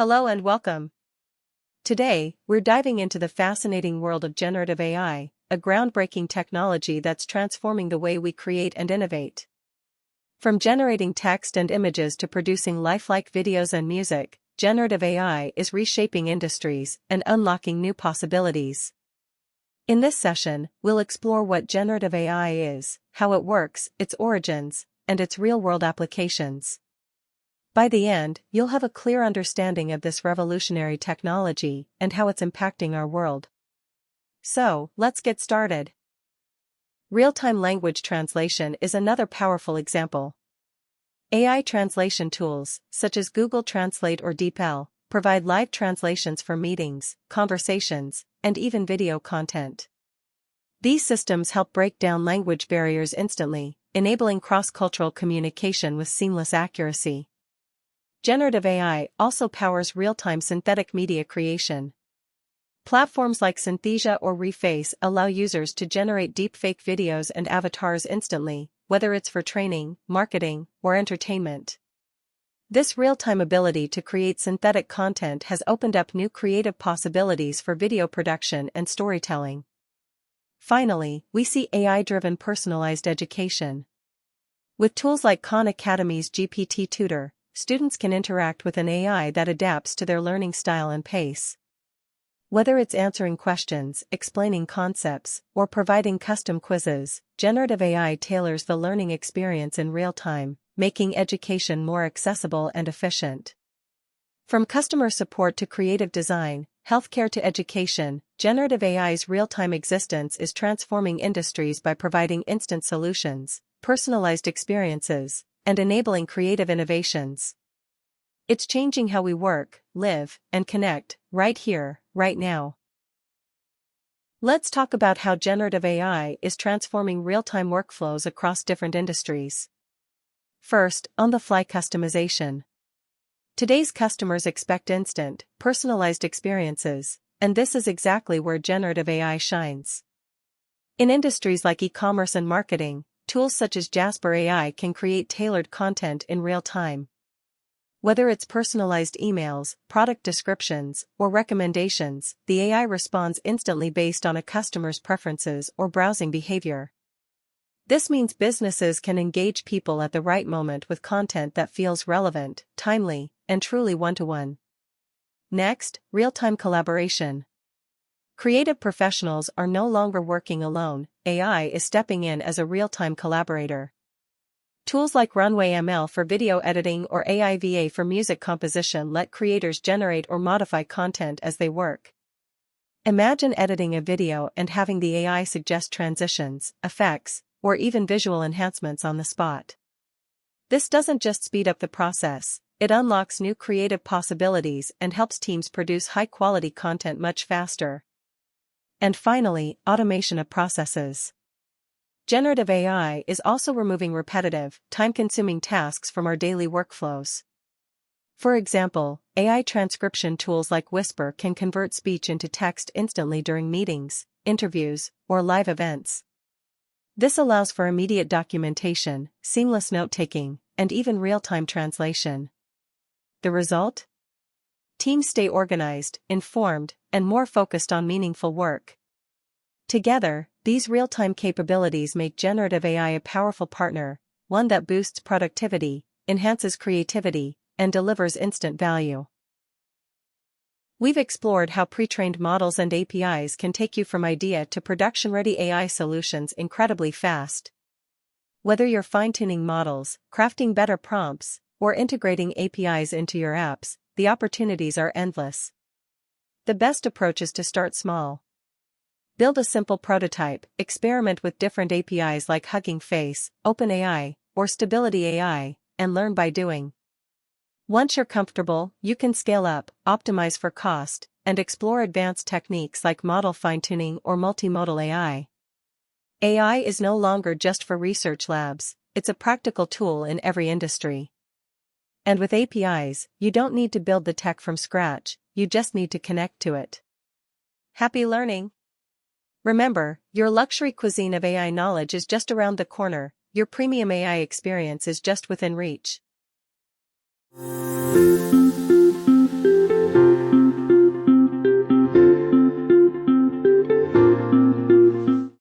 Hello and welcome. Today, we're diving into the fascinating world of generative AI, a groundbreaking technology that's transforming the way we create and innovate. From generating text and images to producing lifelike videos and music, generative AI is reshaping industries and unlocking new possibilities. In this session, we'll explore what generative AI is, how it works, its origins, and its real-world applications. By the end, you'll have a clear understanding of this revolutionary technology and how it's impacting our world. So, let's get started. Real-time language translation is another powerful example. AI translation tools, such as Google Translate or DeepL, provide live translations for meetings, conversations, and even video content. These systems help break down language barriers instantly, enabling cross-cultural communication with seamless accuracy. Generative AI also powers real-time synthetic media creation. Platforms like Synthesia or Reface allow users to generate deepfake videos and avatars instantly, whether it's for training, marketing, or entertainment. This real-time ability to create synthetic content has opened up new creative possibilities for video production and storytelling. Finally, we see AI-driven personalized education. With tools like Khan Academy's GPT Tutor, students can interact with an AI that adapts to their learning style and pace. Whether it's answering questions, explaining concepts, or providing custom quizzes, generative AI tailors the learning experience in real time, making education more accessible and efficient. From customer support to creative design, healthcare to education, generative AI's real-time existence is transforming industries by providing instant solutions, personalized experiences, and enabling creative innovations. It's changing how we work, live, and connect, right here, right now. Let's talk about how generative AI is transforming real-time workflows across different industries. First, on-the-fly customization. Today's customers expect instant, personalized experiences, and this is exactly where generative AI shines. In industries like e-commerce and marketing, tools such as Jasper AI can create tailored content in real time. Whether it's personalized emails, product descriptions, or recommendations, the AI responds instantly based on a customer's preferences or browsing behavior. This means businesses can engage people at the right moment with content that feels relevant, timely, and truly one-to-one. Next, real-time collaboration. Creative professionals are no longer working alone, AI is stepping in as a real-time collaborator. Tools like Runway ML for video editing or AI VA for music composition let creators generate or modify content as they work. Imagine editing a video and having the AI suggest transitions, effects, or even visual enhancements on the spot. This doesn't just speed up the process, it unlocks new creative possibilities and helps teams produce high-quality content much faster. And finally, automation of processes. Generative AI is also removing repetitive, time-consuming tasks from our daily workflows. For example, AI transcription tools like Whisper can convert speech into text instantly during meetings, interviews, or live events. This allows for immediate documentation, seamless note-taking, and even real-time translation. The result? Teams stay organized, informed, and more focused on meaningful work. Together, these real-time capabilities make generative AI a powerful partner, one that boosts productivity, enhances creativity, and delivers instant value. We've explored how pre-trained models and APIs can take you from idea to production-ready AI solutions incredibly fast. Whether you're fine-tuning models, crafting better prompts, or integrating APIs into your apps, the opportunities are endless. The best approach is to start small. Build a simple prototype, experiment with different APIs like Hugging Face, OpenAI, or Stability AI, and learn by doing. Once you're comfortable, you can scale up, optimize for cost, and explore advanced techniques like model fine-tuning or multimodal AI. AI is no longer just for research labs, it's a practical tool in every industry. And with APIs, you don't need to build the tech from scratch, you just need to connect to it. Happy learning! Remember, your luxury cuisine of AI knowledge is just around the corner, your premium AI experience is just within reach.